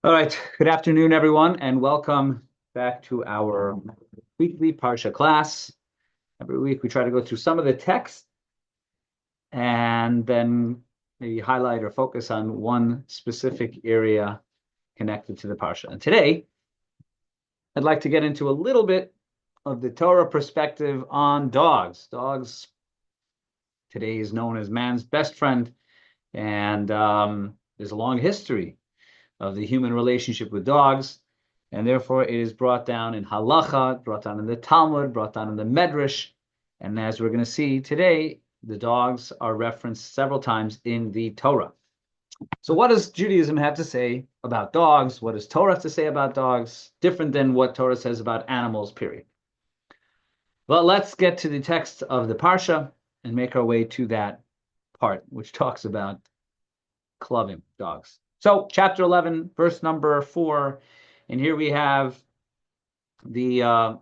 All right. Good afternoon, everyone, and welcome back to our weekly Parsha class. Every week we try to go through some of the text and then maybe highlight or focus on one specific area connected to the Parsha. And today, I'd like to get into a little bit of the Torah perspective on dogs. Dogs today is known as man's best friend, and there's a long history of the human relationship with dogs, and therefore it is brought down in halacha, brought down in the Talmud, brought down in the Medrash, and as we're going to see today, the dogs are referenced several times in the Torah. So what does Judaism have to say about dogs? What does Torah have to say about dogs? Different than what Torah says about animals, period. Well, let's get to the text of the Parsha and make our way to that part, which talks about clubbing dogs. So, chapter 11, verse number 4, and here we have the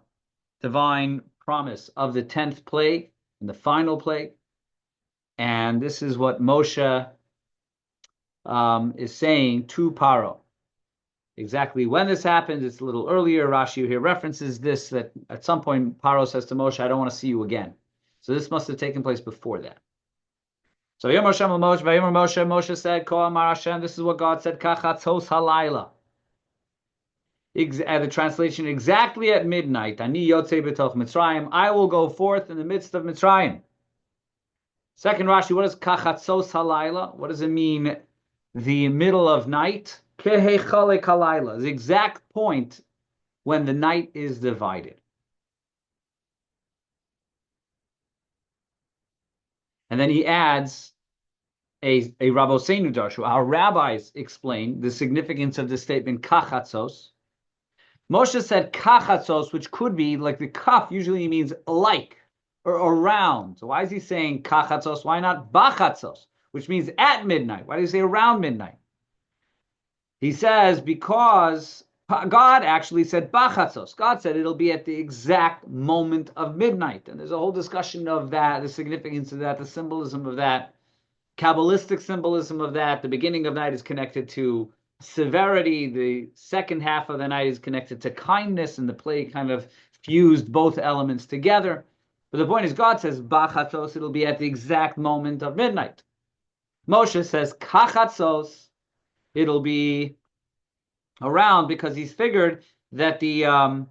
divine promise of the 10th plague, and the final plague. And this is what Moshe is saying to Paro. Exactly when this happens, it's a little earlier. Rashi here references this, that at some point Paro says to Moshe, I don't want to see you again. So this must have taken place before that. So Moshe said, Ko Amar Hashem, this is what God said, Kachatzos halayla. The translation, exactly at midnight, Ani yotzei betoch Mitzrayim, I will go forth in the midst of Mitzrayim. Second Rashi, what is Kachatzos halayla? What does it mean, the middle of night? Kehechalek halayla, the exact point when the night is divided. And then he adds a Rabboseinu Darshu. Our rabbis explain the significance of the statement kachatzos. Moshe said kachatzos, which could be like the kaf usually means like or around. So why is he saying kachatzos? Why not bachatzos, which means at midnight? Why do you say around midnight? He says because God actually said bachatzos. God said it'll be at the exact moment of midnight. And there's a whole discussion of that, the significance of that, the symbolism of that. Kabbalistic symbolism of that. The beginning of night is connected to severity. The second half of the night is connected to kindness, and the plague kind of fused both elements together. But the point is, God says, Bachatzos, it'll be at the exact moment of midnight. Moshe says, Kachatzos, it'll be around, because he's figured that the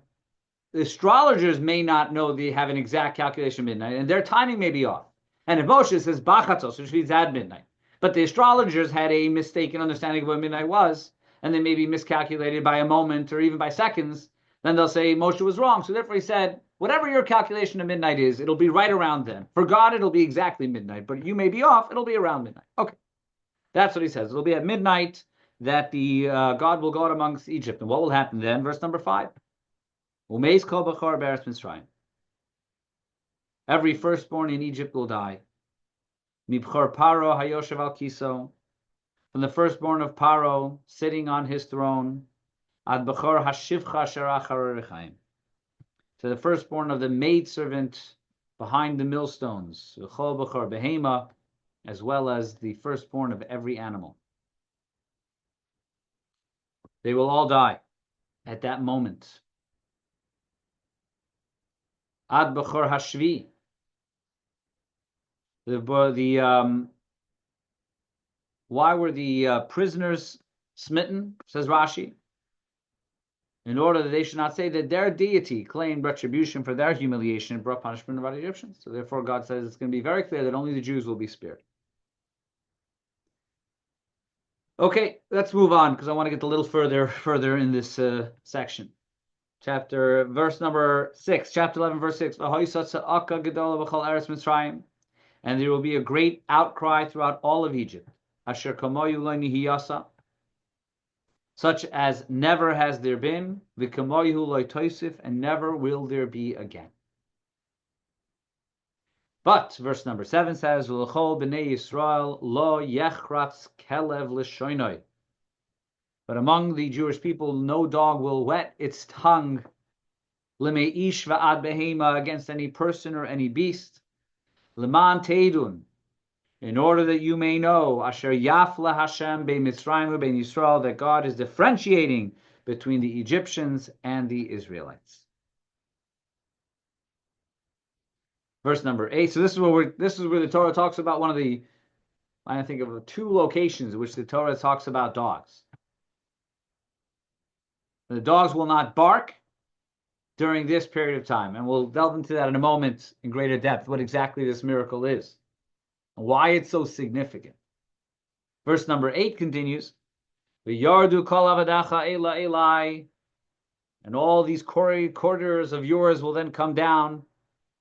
astrologers may not know they have an exact calculation of midnight, and their timing may be off. And if Moshe says Bachatzos, which means at midnight, but the astrologers had a mistaken understanding of what midnight was, and they may be miscalculated by a moment or even by seconds, then they'll say Moshe was wrong. So therefore he said, whatever your calculation of midnight is, it'll be right around then. For God, it'll be exactly midnight, but you may be off, it'll be around midnight. Okay, that's what he says. It'll be at midnight that the God will go out amongst Egypt. And what will happen then? Verse number 5. Umeis kol b'chor be'eretz Mitzrayim. Every firstborn in Egypt will die. Mibchor Paro hayoshev al kiso, from the firstborn of Paro sitting on his throne, ad b'chor hashivcha asher achar rechaim, to the firstborn of the maidservant behind the millstones, v'chol b'chor behema, as well as the firstborn of every animal. They will all die at that moment. Ad b'chor hashvi. Why were the prisoners smitten, says Rashi? In order that they should not say that their deity claimed retribution for their humiliation and brought punishment about the Egyptians. So therefore God says it's going to be very clear that only the Jews will be spared. Okay, let's move on, because I want to get a little further in this section. Verse number 6, chapter 11, verse 6. And there will be a great outcry throughout all of Egypt, asher kamoyu lo nihiyasa, such as never has there been, v'kamoyu lo toisif, and never will there be again. But verse number 7 says, "V'lechol b'nei Yisrael lo yechratz kelev l'shoinoi." But among the Jewish people, no dog will wet its tongue, l'meish v'ad behema, against any person or any beast. Leman teidun, in order that you may know, Asher Yafla Hashem Bein Mitzrayim Bein Yisrael, that God is differentiating between the Egyptians and the Israelites. Verse number 8. So this is where the Torah talks about one of the, I think of two locations in which the Torah talks about dogs. The dogs will not bark during this period of time, and we'll delve into that in a moment in greater depth, what exactly this miracle is, and why it's so significant. Verse number 8 continues, V'yardu kol avadacha ela elai, and all these courtiers of yours will then come down,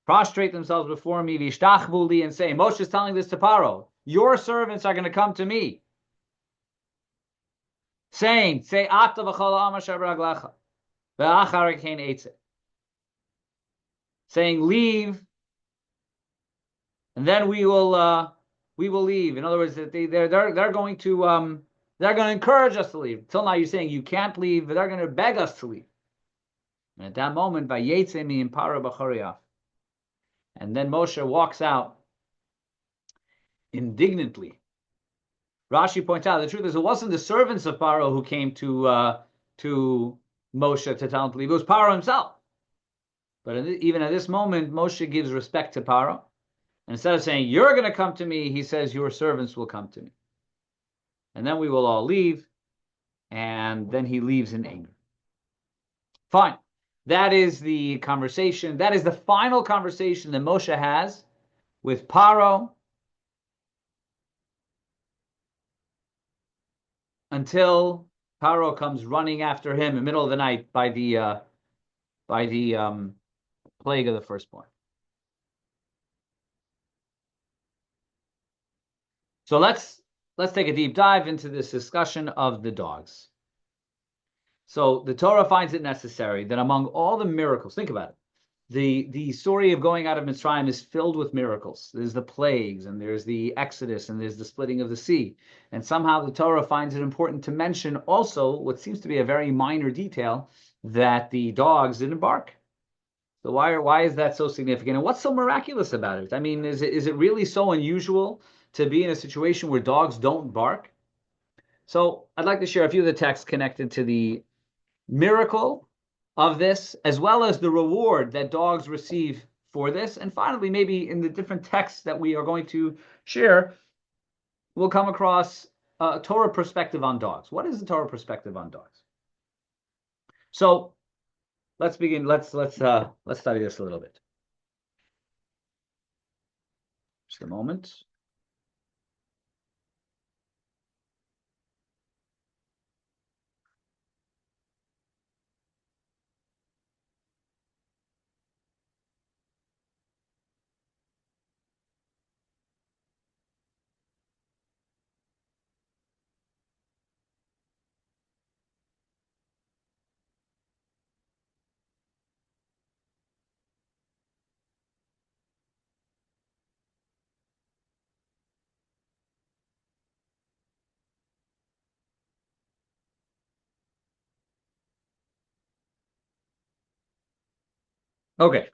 prostrate themselves before me, v'ishtachvu li, and say, Moshe is telling this to Paro, your servants are going to come to me, saying, say, Ata v'chol ha'am asher b'raglecha, v'achar kein eitzeh, saying, leave, and then we will leave. In other words, that they're going to encourage us to leave. Till now, you're saying you can't leave, but they're going to beg us to leave. And at that moment, vayetze mi Paro b'choriyaf, and then Moshe walks out indignantly. Rashi points out the truth is it wasn't the servants of Paro who came to Moshe to tell him to leave. It was Paro himself. But even at this moment, Moshe gives respect to Paro. And instead of saying, you're going to come to me, he says, your servants will come to me. And then we will all leave. And then he leaves in anger. Fine. That is the conversation. That is the final conversation that Moshe has with Paro until Paro comes running after him in the middle of the night by the plague of the firstborn. So let's take a deep dive into this discussion of the dogs. So the Torah finds it necessary that among all the miracles, think about it, the story of going out of Mitzrayim is filled with miracles. There's the plagues, and there's the Exodus, and there's the splitting of the sea. And somehow the Torah finds it important to mention also what seems to be a very minor detail, that the dogs didn't bark. So why is that so significant? And what's so miraculous about it? I mean, is it really so unusual to be in a situation where dogs don't bark? So I'd like to share a few of the texts connected to the miracle of this, as well as the reward that dogs receive for this. And finally, maybe in the different texts that we are going to share, we'll come across a Torah perspective on dogs. What is the Torah perspective on dogs? So let's begin. Let's study this a little bit. Just a moment. Okay,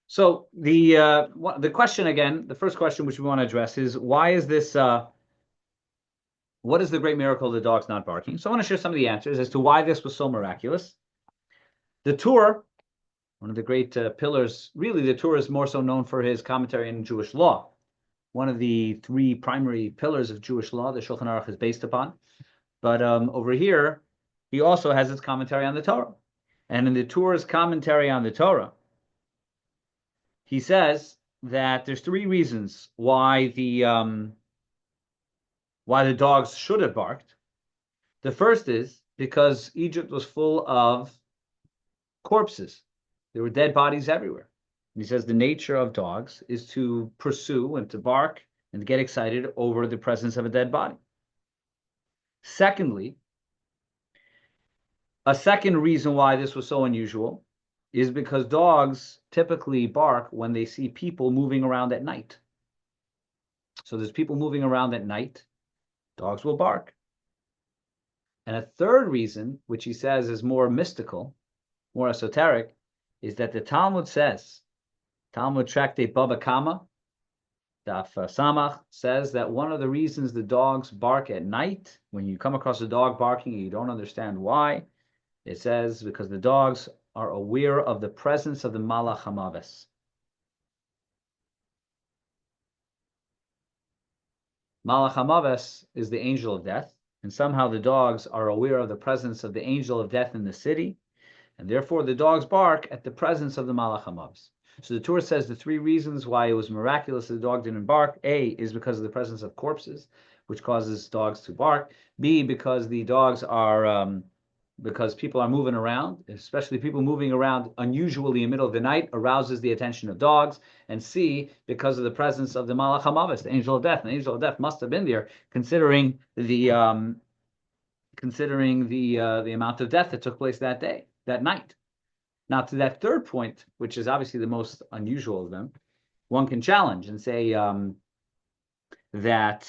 so the question again, the first question which we want to address is, why is this? What is the great miracle of the dogs not barking? So I want to share some of the answers as to why this was so miraculous. The Torah, one of the great pillars, really the Torah is more so known for his commentary on Jewish law. One of the three primary pillars of Jewish law the Shulchan Aruch is based upon. But over here, he also has his commentary on the Torah. And in the Torah's commentary on the Torah, he says that there's three reasons why the dogs should have barked. The first is because Egypt was full of corpses. There were dead bodies everywhere. And he says the nature of dogs is to pursue and to bark and to get excited over the presence of a dead body. Secondly, a second reason why this was so unusual is because dogs typically bark when they see people moving around at night. So there's people moving around at night, dogs will bark. And a third reason, which he says is more mystical, more esoteric, is that the Talmud says, Talmud Tractate Baba Kama, Daf Samach says that one of the reasons the dogs bark at night, when you come across a dog barking and you don't understand why, it says because the dogs are aware of the presence of the Malach HaMaves. Malach HaMaves is the angel of death, and somehow the dogs are aware of the presence of the angel of death in the city, and therefore the dogs bark at the presence of the Malach HaMaves. So the Torah says the three reasons why it was miraculous the dog didn't bark: A, is because of the presence of corpses, which causes dogs to bark. B, because the dogs are because people are moving around, especially people moving around unusually in the middle of the night, arouses the attention of dogs. And C, because of the presence of the Malach HaMaves, the angel of death. And the angel of death must have been there, considering the amount of death that took place that day, that night. Now, to that third point, which is obviously the most unusual of them, one can challenge and say that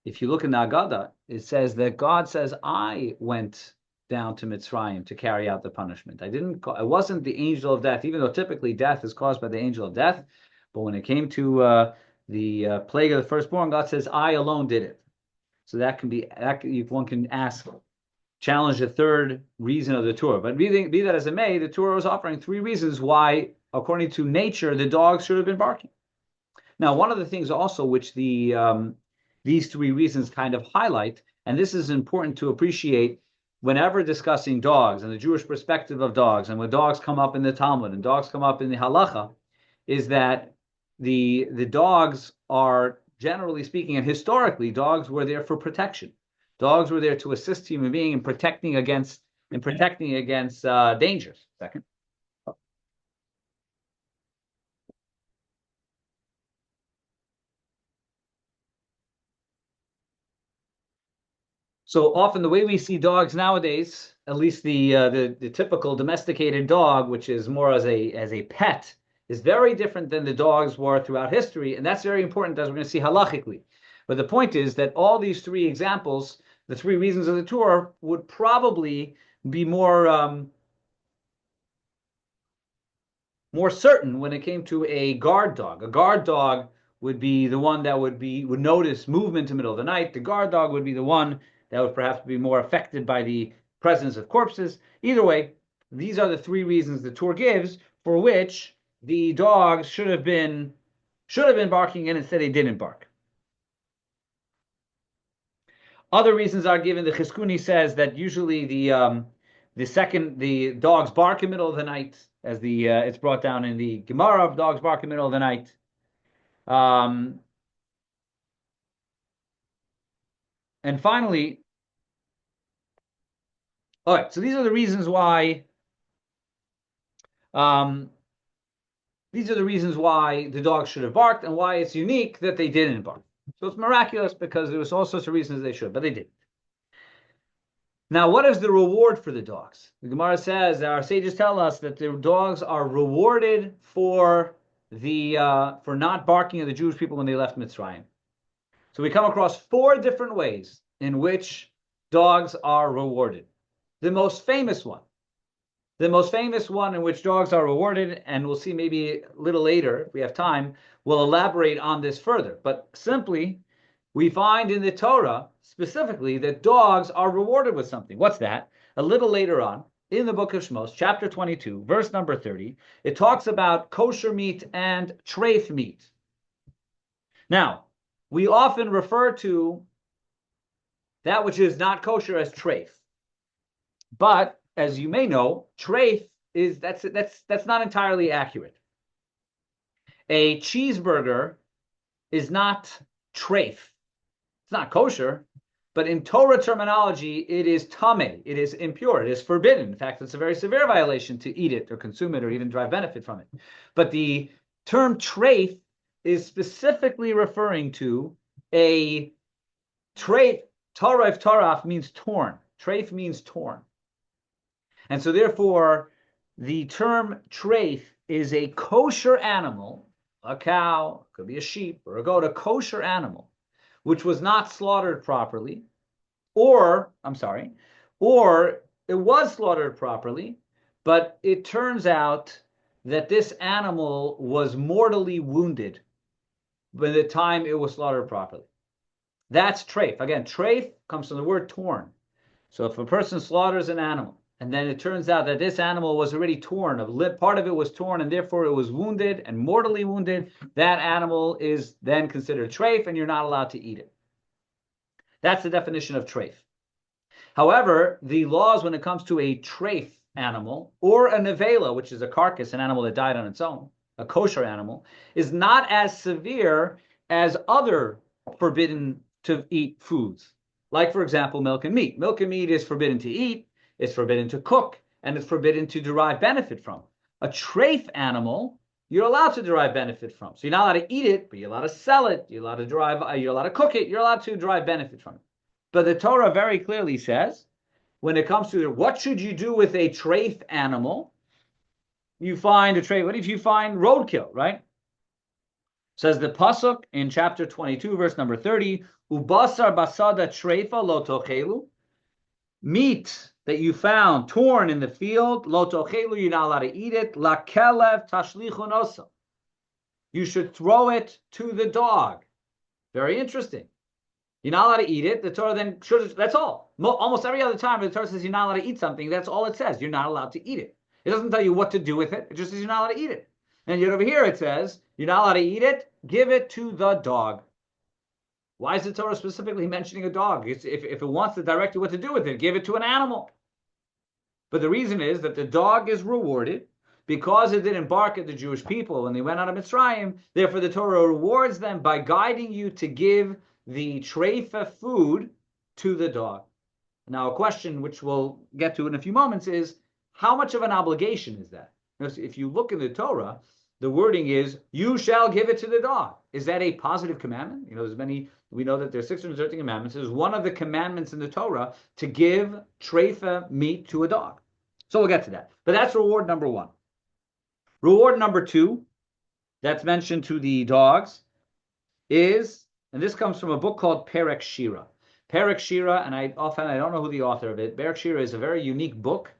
if you look in the Haggadah, it says that God says, "I went down to Mitzrayim to carry out the punishment. It wasn't the angel of death, even though typically death is caused by the angel of death. But when it came to the plague of the firstborn, God says, I alone did it." So one can challenge the third reason of the Torah. But be that as it may, the Torah was offering three reasons why, according to nature, the dogs should have been barking. Now, one of the things also which these three reasons kind of highlight, and this is important to appreciate whenever discussing dogs and the Jewish perspective of dogs, and when dogs come up in the Talmud and dogs come up in the Halacha, is that the dogs are, generally speaking, and historically, dogs were there for protection. Dogs were there to assist human being in protecting against dangers. Second. So often the way we see dogs nowadays, at least the typical domesticated dog, which is more as a pet, is very different than the dogs were throughout history, and that's very important as we're going to see halachically. But the point is that all these three examples, the three reasons of the Torah, would probably be more certain when it came to a guard dog. A guard dog would be the one that would notice movement in the middle of the night. The guard dog would be the one that would perhaps be more affected by the presence of corpses. Either way, these are the three reasons the Torah gives for which the dogs should have been barking, and instead they didn't bark. Other reasons are given. The Chizkuni says that usually the dogs bark in the middle of the night, as it's brought down in the Gemara of dogs bark in the middle of the night. And finally, all right. So these are the reasons why. These are the reasons why the dogs should have barked, and why it's unique that they didn't bark. So it's miraculous because there was all sorts of reasons they should, but they didn't. Now, what is the reward for the dogs? The Gemara says, our sages tell us that the dogs are rewarded for not barking at the Jewish people when they left Mitzrayim. So we come across four different ways in which dogs are rewarded. The most famous one in which dogs are rewarded, and we'll see maybe a little later if we have time, we'll elaborate on this further. But simply, we find in the Torah specifically that dogs are rewarded with something. What's that? A little later on, in the book of Shmos, chapter 22, verse number 30, it talks about kosher meat and treif meat. Now, we often refer to that which is not kosher as treif. But as you may know, treif that's not entirely accurate. A cheeseburger is not treif. It's not kosher, but in Torah terminology, it is tameh. It is impure. It is forbidden. In fact, it's a very severe violation to eat it or consume it or even derive benefit from it. But the term treif is specifically referring to a treif. Taraf means torn. Treif means torn. And so therefore, the term treif is a kosher animal, a cow, could be a sheep or a goat, a kosher animal, which was not slaughtered properly, or it was slaughtered properly, but it turns out that this animal was mortally wounded by the time it was slaughtered properly. That's treif. Again, treif comes from the word torn. So if a person slaughters an animal, and then it turns out that this animal was already torn, part of it was torn, and therefore it was wounded and mortally wounded, that animal is then considered treif, and you're not allowed to eat it. That's the definition of treif. However, the laws when it comes to a treif animal, or a nevela, which is a carcass, an animal that died on its own, a kosher animal, is not as severe as other forbidden to eat foods. Like, for example, milk and meat. Milk and meat is forbidden to eat, it's forbidden to cook, and it's forbidden to derive benefit from. A treif animal, you're allowed to derive benefit from. So you're not allowed to eat it, but you're allowed to sell it, you're allowed to cook it, you're allowed to derive benefit from it. But the Torah very clearly says, when it comes to what should you do with a treif animal, you find a treif. What if you find roadkill, right? Says the pasuk in chapter 22, verse number 30, Ubasar basada treifa lo tochelu, meat that you found torn in the field, lo tochelu, you're not allowed to eat it, la kelev tashlichu nosa, you should throw it to the dog. Very interesting. You're not allowed to eat it. The Torah then should, that's all. Almost every other time the Torah says you're not allowed to eat something, that's all it says. You're not allowed to eat it. It doesn't tell you what to do with it. It just says you're not allowed to eat it. And yet over here it says, you're not allowed to eat it, give it to the dog. Why is the Torah specifically mentioning a dog? If it wants to direct you what to do with it, give it to an animal. But the reason is that the dog is rewarded because it didn't bark at the Jewish people when they went out of Mitzrayim. Therefore, the Torah rewards them by guiding you to give the treifa food to the dog. Now, a question which we'll get to in a few moments is, how much of an obligation is that? If you look in the Torah, the wording is, you shall give it to the dog. Is that a positive commandment? We know that there's 613 commandments. There's one of the commandments in the Torah to give treifa meat to a dog. So we'll get to that. But that's reward number one. Reward number two, that's mentioned to the dogs, is, and this comes from a book called Perek Shira. Perek Shira, and I don't know who the author of it. Perek Shira is a very unique book,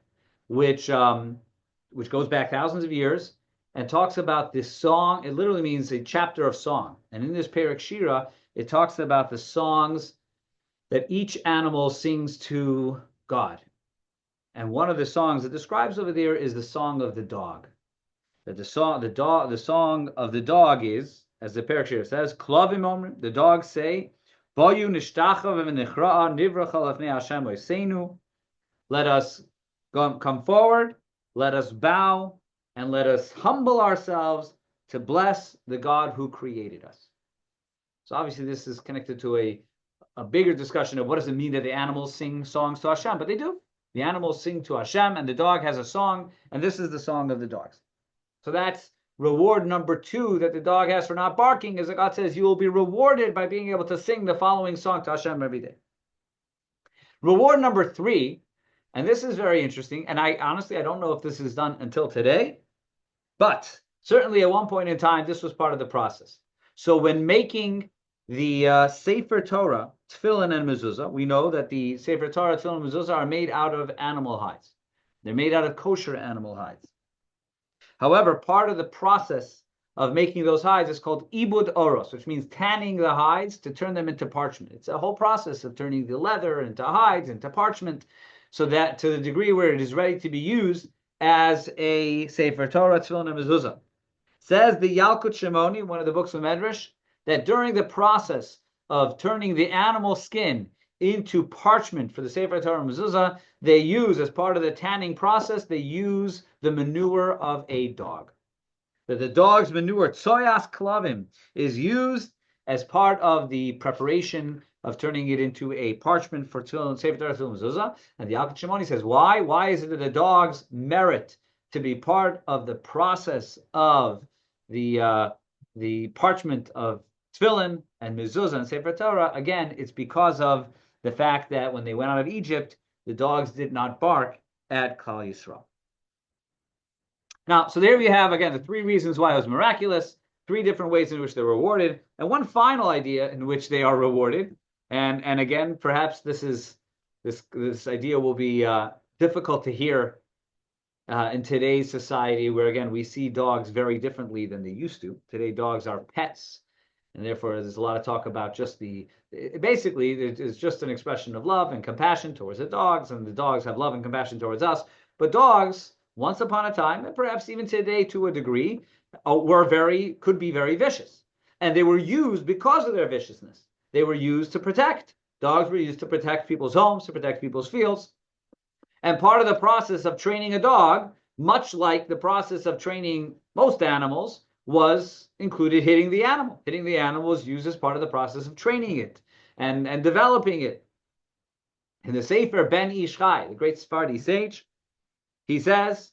which goes back thousands of years, and talks about this song. It literally means a chapter of song. And in this Perek Shira, it talks about the songs that each animal sings to God. And one of the songs it describes over there is the song of the dog. That the song of the dog is, as the Perek Shira says, Klavim omrim, the dogs say, Boyu nishtachav v'nichra'a nivracha lefnei Hashem oiseinu. Let us come forward, let us bow, and let us humble ourselves to bless the God who created us. So obviously this is connected to a bigger discussion of what does it mean that the animals sing songs to Hashem, but they do. The animals sing to Hashem, and the dog has a song, and this is the song of the dogs. So that's reward number two that the dog has for not barking, is that God says you will be rewarded by being able to sing the following song to Hashem every day. Reward number three, and this is very interesting, and I don't know if this is done until today, but certainly at one point in time, this was part of the process. So when making the Sefer Torah, Tefillin and Mezuzah, we know that the Sefer Torah, Tefillin, and Mezuzah are made out of animal hides. They're made out of kosher animal hides. However, part of the process of making those hides is called ibud oros, which means tanning the hides to turn them into parchment. It's a whole process of turning the leather into hides, into parchment, so that to the degree where it is ready to be used as a Sefer Torah, Tefillin, and Mezuzah. Says the Yalkut Shimoni, one of the books of Medrash, that during the process of turning the animal skin into parchment for the Sefer Torah and Mezuzah, they use, as part of the tanning process, they use the manure of a dog. That the dog's manure, tsoyas klavim, is used as part of the preparation of turning it into a parchment for Sefer Torah, Tefillin, and Mezuzah. And the Yalkut Shimoni says, why? Why is it that the dogs merit to be part of the process of the parchment of Tefillin and Mezuzah and Sefer Torah? Again, it's because of the fact that when they went out of Egypt, the dogs did not bark at Klal Yisrael. Now, so there we have, again, the three reasons why it was miraculous, three different ways in which they're rewarded, and one final idea in which they are rewarded. And again, perhaps this idea will be difficult to hear in today's society, where again we see dogs very differently than they used to. Today, dogs are pets, and therefore there's a lot of talk about just basically it's just an expression of love and compassion towards the dogs, and the dogs have love and compassion towards us. But dogs, once upon a time, and perhaps even today to a degree, could be very vicious, and they were used because of their viciousness. They were used to protect. Dogs were used to protect people's homes, to protect people's fields. And part of the process of training a dog, much like the process of training most animals, included hitting the animal. Hitting the animal was used as part of the process of training it and developing it. In the Sefer Ben Ish Chai, the great Sephardi sage, he says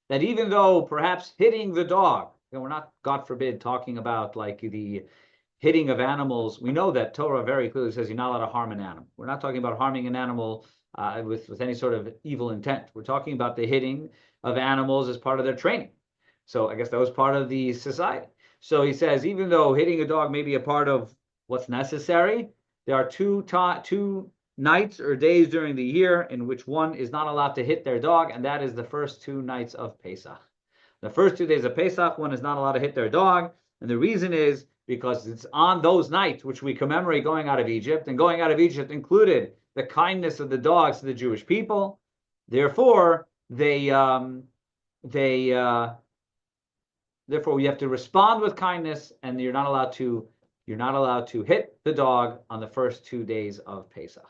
that even though perhaps hitting the dog, and we're not, God forbid, talking about like the hitting of animals. We know that Torah very clearly says you're not allowed to harm an animal. We're not talking about harming an animal with any sort of evil intent. We're talking about the hitting of animals as part of their training. So I guess that was part of the society. So he says, even though hitting a dog may be a part of what's necessary, there are two nights or days during the year in which one is not allowed to hit their dog, and that is the first 2 nights of Pesach. The first 2 days of Pesach, one is not allowed to hit their dog, and the reason is because it's on those nights which we commemorate going out of Egypt, and going out of Egypt included the kindness of the dogs to the Jewish people. Therefore, therefore we have to respond with kindness, and you're not allowed to hit the dog on the first 2 days of Pesach.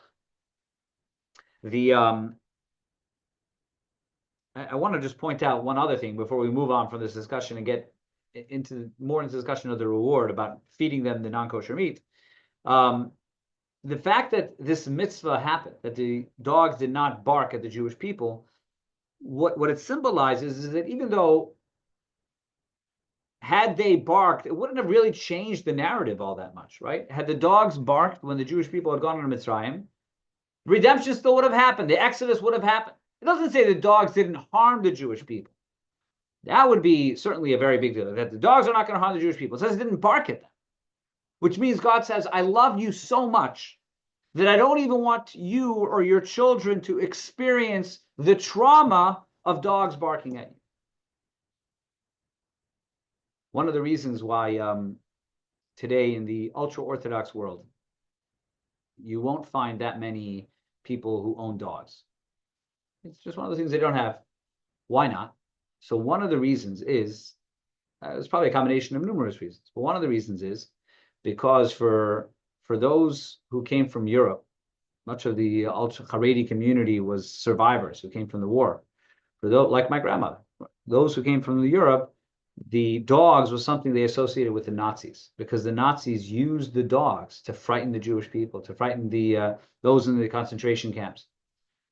I want to just point out one other thing before we move on from this discussion and get into discussion of the reward about feeding them the non-kosher meat. The fact that this mitzvah happened, that the dogs did not bark at the Jewish people, what it symbolizes is that even though had they barked, it wouldn't have really changed the narrative all that much, right? Had the dogs barked when the Jewish people had gone into Mitzrayim, redemption still would have happened. The Exodus would have happened. It doesn't say the dogs didn't harm the Jewish people. That would be certainly a very big deal, that the dogs are not going to harm the Jewish people. It says it didn't bark at them, which means God says, I love you so much that I don't even want you or your children to experience the trauma of dogs barking at you. One of the reasons why today in the ultra-Orthodox world, you won't find that many people who own dogs. It's just one of the things they don't have. Why not? So one of the reasons is, it's probably a combination of numerous reasons, but one of the reasons is because for those who came from Europe, much of the ultra-Haredi community was survivors who came from the war. For those, like my grandmother, those who came from Europe, the dogs was something they associated with the Nazis, because the Nazis used the dogs to frighten the Jewish people, to frighten those in the concentration camps.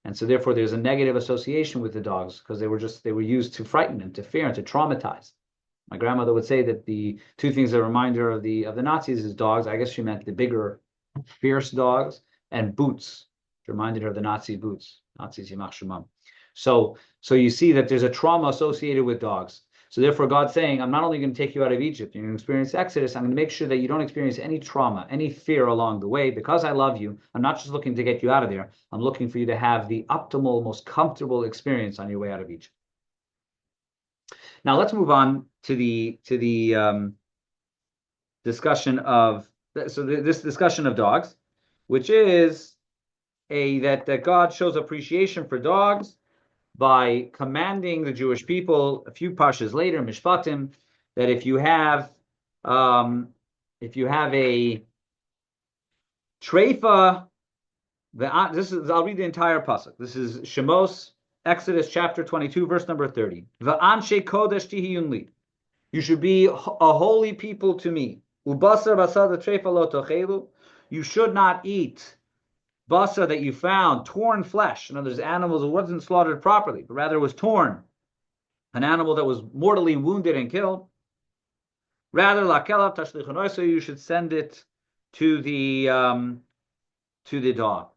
And so therefore there's a negative association with the dogs, because they were used to frighten them, to fear, and to traumatize. My grandmother would say that the 2 things that remind her of the Nazis is dogs. I guess she meant the bigger, fierce dogs, and boots. It reminded her of the Nazi boots. Nazis Yimach Shemam. So you see that there's a trauma associated with dogs. So therefore God's saying, I'm not only going to take you out of Egypt, you're going to experience Exodus, I'm going to make sure that you don't experience any trauma, any fear along the way. Because I love you, I'm not just looking to get you out of there, I'm looking for you to have the optimal, most comfortable experience on your way out of Egypt. Now let's move on to the discussion of this discussion of dogs, which is that God shows appreciation for dogs by commanding the Jewish people a few parshas later, Mishpatim, that if you have a treifa, I'll read the entire pasuk. This is Shemos, Exodus chapter 22, verse number 30. V'anshe kodesh tihiyun li. You should be a holy people to me. Ubasar basar treifa lo tochelu. You should not eat basar that you found, torn flesh. In other words, animals that wasn't slaughtered properly, but rather was torn. An animal that was mortally wounded and killed. Rather, lakelav tashlichonoi, so you should send it to the dog.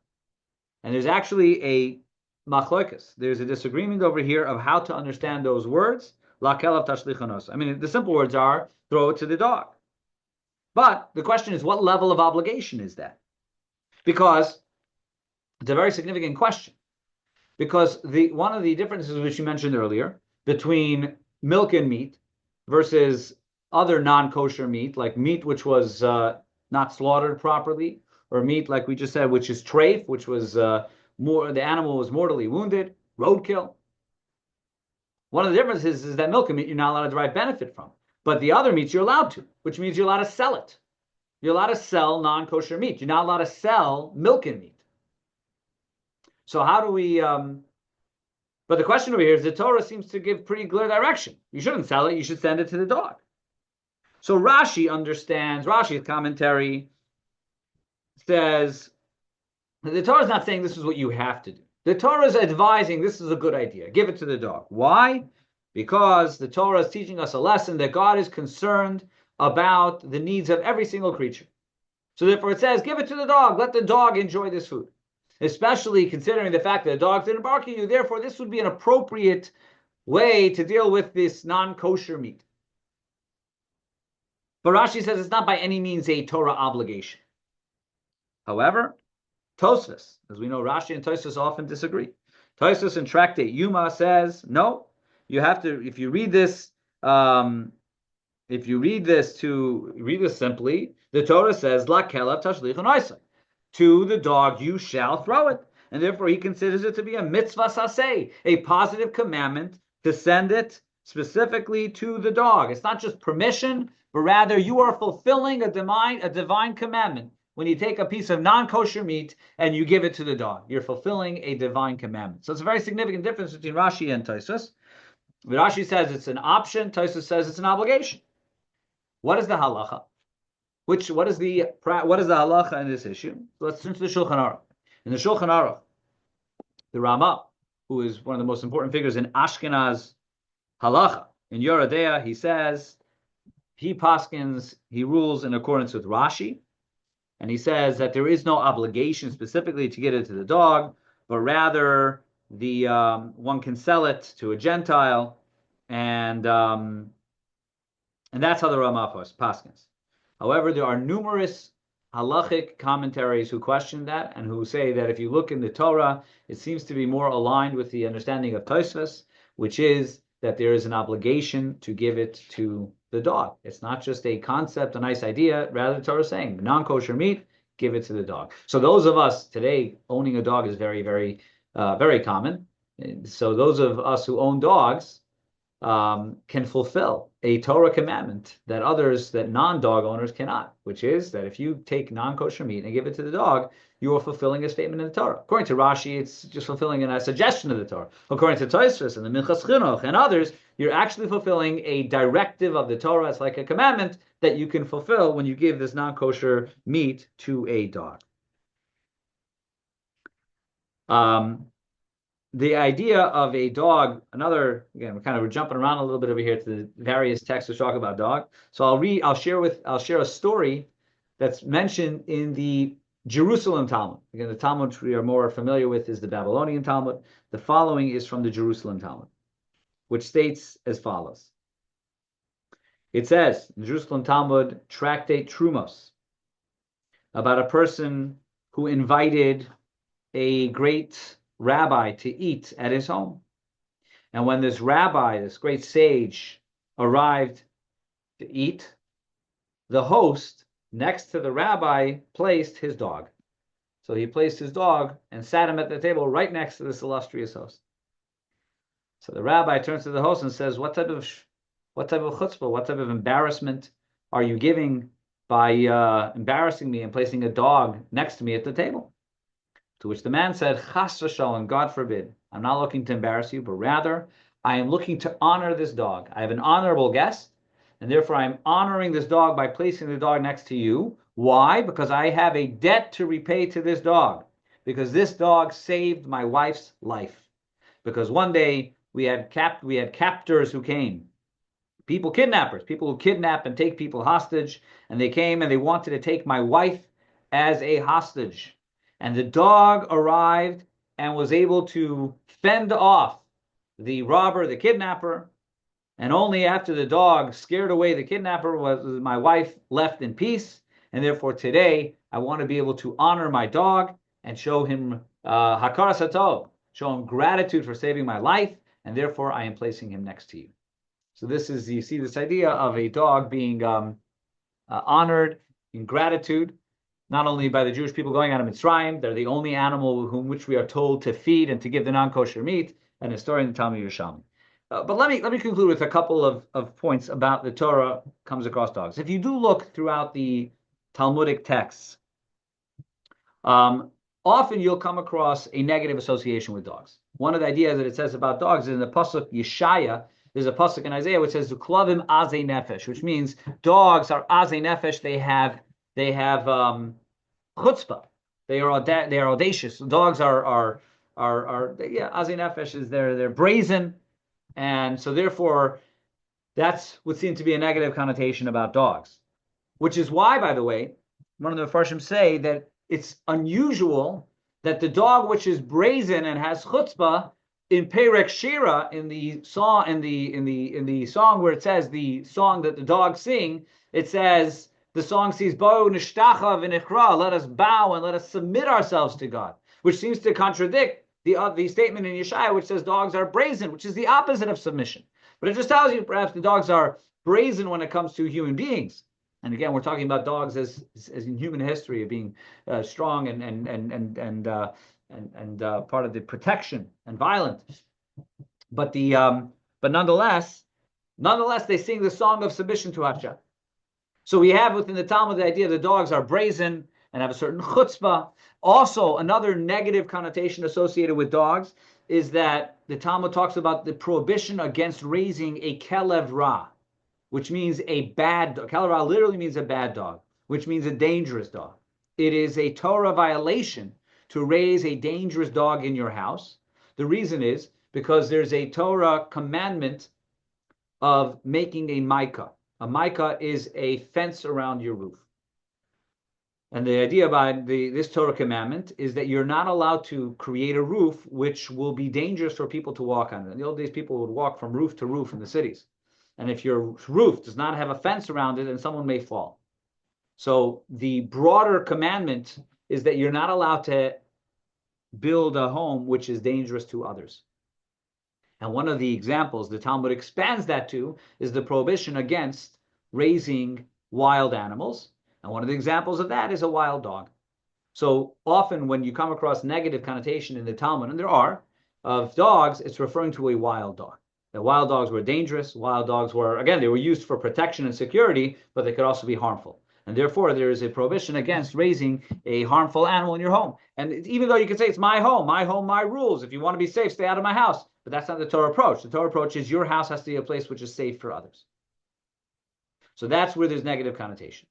And there's actually a machlokas. There's a disagreement over here of how to understand those words. Lakelav tashlichonos. I mean, the simple words are throw it to the dog. But the question is, what level of obligation is that? Because it's a very significant question, because one of the differences which you mentioned earlier between milk and meat versus other non-kosher meat, like meat which was not slaughtered properly, or meat like we just said, which is treif, which was the animal was mortally wounded, roadkill. One of the differences is that milk and meat you're not allowed to derive benefit from, but the other meats you're allowed to, which means you're allowed to sell it. You're allowed to sell non-kosher meat. You're not allowed to sell milk and meat. So how do we? But the question over here is the Torah seems to give pretty clear direction. You shouldn't sell it. You should send it to the dog. So Rashi understands. Rashi's commentary says that the Torah is not saying this is what you have to do. The Torah is advising this is a good idea. Give it to the dog. Why? Because the Torah is teaching us a lesson that God is concerned about the needs of every single creature. So therefore it says, give it to the dog. Let the dog enjoy this food. Especially considering the fact that the dog didn't bark at you. Therefore, this would be an appropriate way to deal with this non-kosher meat. But Rashi says it's not by any means a Torah obligation. However, Tosfos, as we know, Rashi and Tosfos often disagree. Tosfos in Tractate Yuma says, no, you have to, if you read this simply, the Torah says, La kelav tashlichun oisai. To the dog you shall throw it. And therefore he considers it to be a mitzvah saseh, a positive commandment to send it specifically to the dog. It's not just permission, but rather you are fulfilling a divine commandment. When you take a piece of non-kosher meat and you give it to the dog, you're fulfilling a divine commandment. So it's a very significant difference between Rashi and Tosfos. Rashi says it's an option, Tosfos says it's an obligation. What is the halacha? What is the halacha in this issue? Let's turn to the Shulchan Aruch. In the Shulchan Aruch, the Rama, who is one of the most important figures in Ashkenaz halacha, in Yoredea, he says, he rules in accordance with Rashi, and he says that there is no obligation specifically to get it to the dog, but rather the one can sell it to a Gentile, and that's how the Rama paskins. However, there are numerous halachic commentaries who question that and who say that if you look in the Torah, it seems to be more aligned with the understanding of Tosfos, which is that there is an obligation to give it to the dog. It's not just a concept, a nice idea. Rather, the Torah is saying, non-kosher meat, give it to the dog. So those of us today, owning a dog is very, very, very common. So those of us who own dogs can fulfill a Torah commandment that non-dog owners cannot, which is that if you take non-kosher meat and give it to the dog, you are fulfilling a statement in the Torah. According to Rashi, it's just fulfilling a suggestion of the Torah. According to Tosfos and the Minchas Chinuch and others, you're actually fulfilling a directive of the Torah. It's like a commandment that you can fulfill when you give this non-kosher meat to a dog. The idea of a dog, again, we're jumping around a little bit over here to the various texts which talk about dog. So I'll share a story that's mentioned in the Jerusalem Talmud. Again, the Talmud we are more familiar with is the Babylonian Talmud. The following is from the Jerusalem Talmud, which states as follows. It says, in the Jerusalem Talmud, Tractate Trumos, about a person who invited a great rabbi to eat at his home. And when this rabbi, this great sage, arrived to eat, the host next to the rabbi placed his dog. So he placed his dog and sat him at the table right next to this illustrious host. So the rabbi turns to the host and says, what type of chutzpah, what type of embarrassment are you giving by embarrassing me and placing a dog next to me at the table? To which the man said, Chas v'shalom, God forbid, I'm not looking to embarrass you, but rather I am looking to honor this dog. I have an honorable guest, and therefore I am honoring this dog by placing the dog next to you. Why? Because I have a debt to repay to this dog, because this dog saved my wife's life. Because one day we had captors who came, kidnappers, people who kidnap and take people hostage, and they came and they wanted to take my wife as a hostage. And the dog arrived and was able to fend off the robber, the kidnapper, and only after the dog scared away the kidnapper was my wife left in peace. And therefore today I want to be able to honor my dog and show him hakaras hatov, show him gratitude for saving my life, and therefore I am placing him next to you. So this is, you see this idea of a dog being honored in gratitude, not only by the Jewish people going out of Mitzrayim, they're the only animal whom which we are told to feed and to give the non-kosher meat, and a story in the Talmud Yerushalmi. But let me conclude with a couple of points about the Torah comes across dogs. If you do look throughout the Talmudic texts, often you'll come across a negative association with dogs. One of the ideas that it says about dogs is in the pasuk Yeshaya. There's a pasuk in Isaiah which says "Klavim azei nefesh," which means dogs are azei nefesh. They have chutzpah. They are audacious. Dogs are azei nefesh is they're brazen, and so therefore that's would seem to be a negative connotation about dogs. Which is why, by the way, one of the Farshim say that it's unusual that the dog which is brazen and has chutzpah in Perek Shira, in the song where it says the song that the dogs sing, it says the song says Bo nishtacha v'nichra, let us bow and let us submit ourselves to God, which seems to contradict the statement in Yeshaya which says dogs are brazen, which is the opposite of submission. But it just tells you perhaps the dogs are brazen when it comes to human beings. And again, we're talking about dogs as in human history of being strong and part of the protection and violent. But nonetheless, they sing the song of submission to Hashem. So we have within the Talmud the idea that dogs are brazen and have a certain chutzpah. Also, another negative connotation associated with dogs is that the Talmud talks about the prohibition against raising a kelev ra, which means a bad dog. Kelev ra literally means a bad dog, which means a dangerous dog. It is a Torah violation to raise a dangerous dog in your house. The reason is because there's a Torah commandment of making a micah. A micah is a fence around your roof. And the idea behind this Torah commandment is that you're not allowed to create a roof which will be dangerous for people to walk on. In the old days, people would walk from roof to roof in the cities. And if your roof does not have a fence around it, then someone may fall. So the broader commandment is that you're not allowed to build a home which is dangerous to others. And one of the examples the Talmud expands that to is the prohibition against raising wild animals. And one of the examples of that is a wild dog. So often when you come across negative connotation in the Talmud, and there are, of dogs, it's referring to a wild dog. The wild dogs were dangerous. Wild dogs were, again, they were used for protection and security, but they could also be harmful. And therefore, there is a prohibition against raising a harmful animal in your home. And even though you can say it's my home, my rules. If you want to be safe, stay out of my house. But that's not the Torah approach. The Torah approach is your house has to be a place which is safe for others. So that's where there's negative connotation.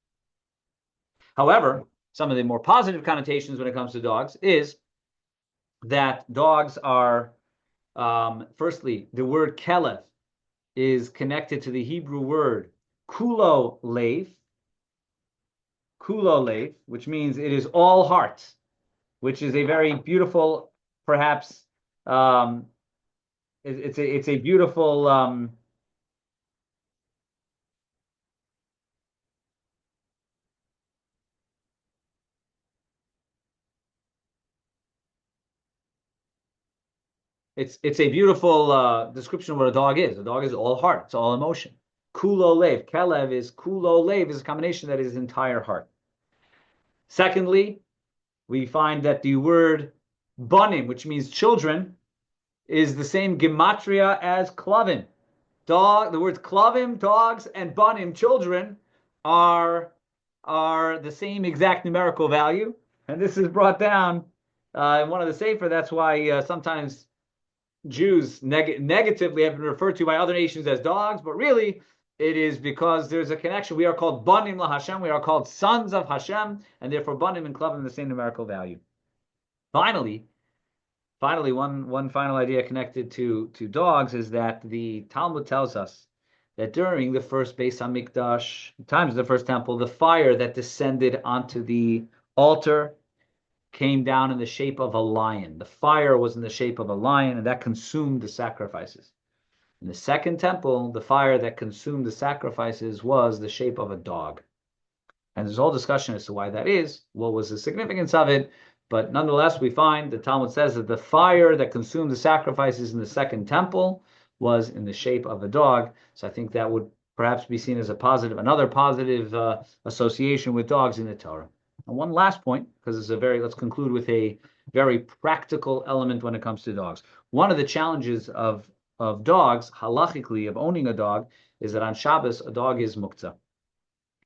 However, some of the more positive connotations when it comes to dogs is that dogs are, firstly, the word kelev is connected to the Hebrew word kulo lev, which means it is all heart, which is a very beautiful, perhaps, it's a beautiful, it's a beautiful description of what a dog is. A dog is all heart. It's all emotion. Kulo lev. Kelev is kulo lev is a combination that is entire heart. Secondly, we find that the word banim, which means children, is the same gematria as klavim. The words klavim, dogs, and banim, children, are the same exact numerical value. And this is brought down in one of the Sefer. That's why sometimes Jews negatively have been referred to by other nations as dogs, but really it is because there's a connection. We are called banim la Hashem. We are called sons of Hashem, and therefore banim and klavim the same numerical value. Finally, one final idea connected to dogs is that the Talmud tells us that during the first Beis Hamikdash, times of the first temple, the fire that descended onto the altar came down in the shape of a lion. The fire was in the shape of a lion, and that consumed the sacrifices. In the second temple, the fire that consumed the sacrifices was the shape of a dog. And there's all discussion as to why that is, what was the significance of it, but nonetheless, we find the Talmud says that the fire that consumed the sacrifices in the second temple was in the shape of a dog. So I think that would perhaps be seen as another positive association with dogs in the Torah. And one last point, because let's conclude with a very practical element when it comes to dogs. One of the challenges of dogs, halachically, of owning a dog, is that on Shabbos, a dog is muktzah.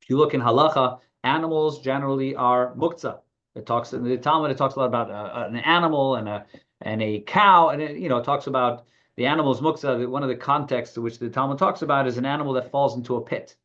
If you look in halacha, animals generally are muktzah. It talks in the Talmud. It talks a lot about an animal and a cow, and it talks about the animal's muktzah. One of the contexts to which the Talmud talks about is an animal that falls into a pit,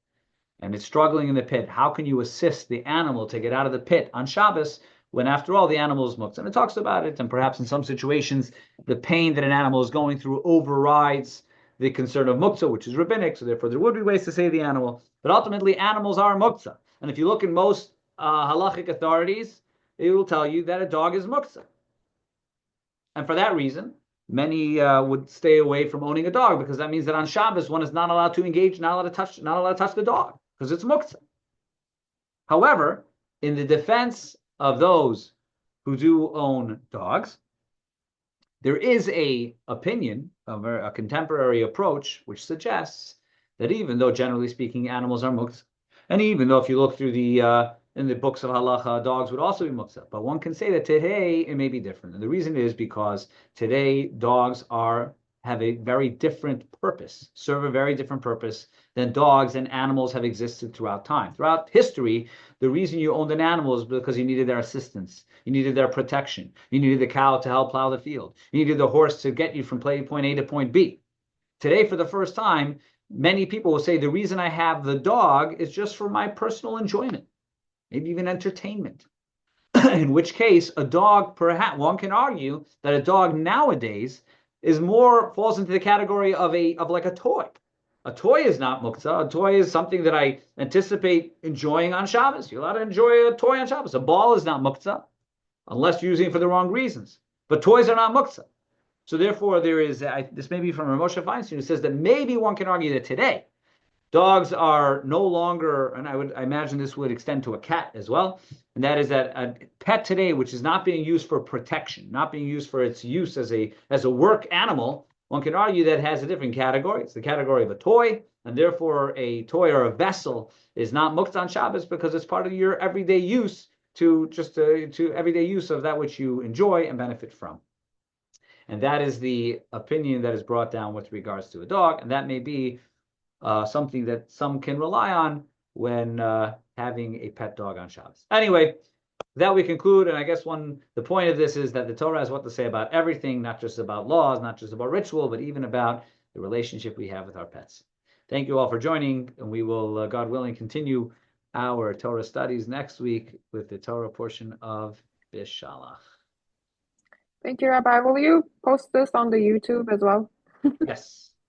and it's struggling in the pit. How can you assist the animal to get out of the pit on Shabbos when, after all, the animal is muktzah? And it talks about it, and perhaps in some situations, the pain that an animal is going through overrides the concern of muktzah, which is rabbinic, so therefore there would be ways to save the animal. But ultimately, animals are muktzah. And if you look in most halachic authorities, it will tell you that a dog is muktzah. And for that reason, many would stay away from owning a dog, because that means that on Shabbos, one is not allowed to engage, not allowed to touch the dog, because it's muktzah. However, in the defense of those who do own dogs, there is a opinion of a contemporary approach which suggests that even though generally speaking animals are muktzah, and even though if you look through in the books of halacha, dogs would also be muktzah, but one can say that today it may be different. And the reason is because today dogs have a very different purpose, serve a very different purpose than dogs and animals have existed throughout time. Throughout history, the reason you owned an animal is because you needed their assistance. You needed their protection. You needed the cow to help plow the field. You needed the horse to get you from point A to point B. Today, for the first time, many people will say the reason I have the dog is just for my personal enjoyment, maybe even entertainment. In which case, a dog, perhaps one can argue that a dog nowadays falls into the category of like a toy. A toy is not muktzah. A toy is something that I anticipate enjoying on Shabbos. You're allowed to enjoy a toy on Shabbos. A ball is not muktzah, unless you're using it for the wrong reasons. But toys are not muktzah. So therefore, there is, this may be from Moshe Feinstein, who says that maybe one can argue that today, dogs are no longer, and I imagine this would extend to a cat as well, and that is that a pet today, which is not being used for protection, not being used for its use as a work animal, one can argue that it has a different category. It's the category of a toy, and therefore a toy or a vessel is not muktzah on Shabbos because it's part of your everyday use to everyday use of that which you enjoy and benefit from. And that is the opinion that is brought down with regards to a dog, and that may be something that some can rely on when having a pet dog on Shabbos. Anyway, that we conclude, and I guess the point of this is that the Torah has what to say about everything, not just about laws, not just about ritual, but even about the relationship we have with our pets. Thank you all for joining, and we will, God willing, continue our Torah studies next week with the Torah portion of Bishalach. Thank you, Rabbi. Will you post this on the YouTube as well? Yes.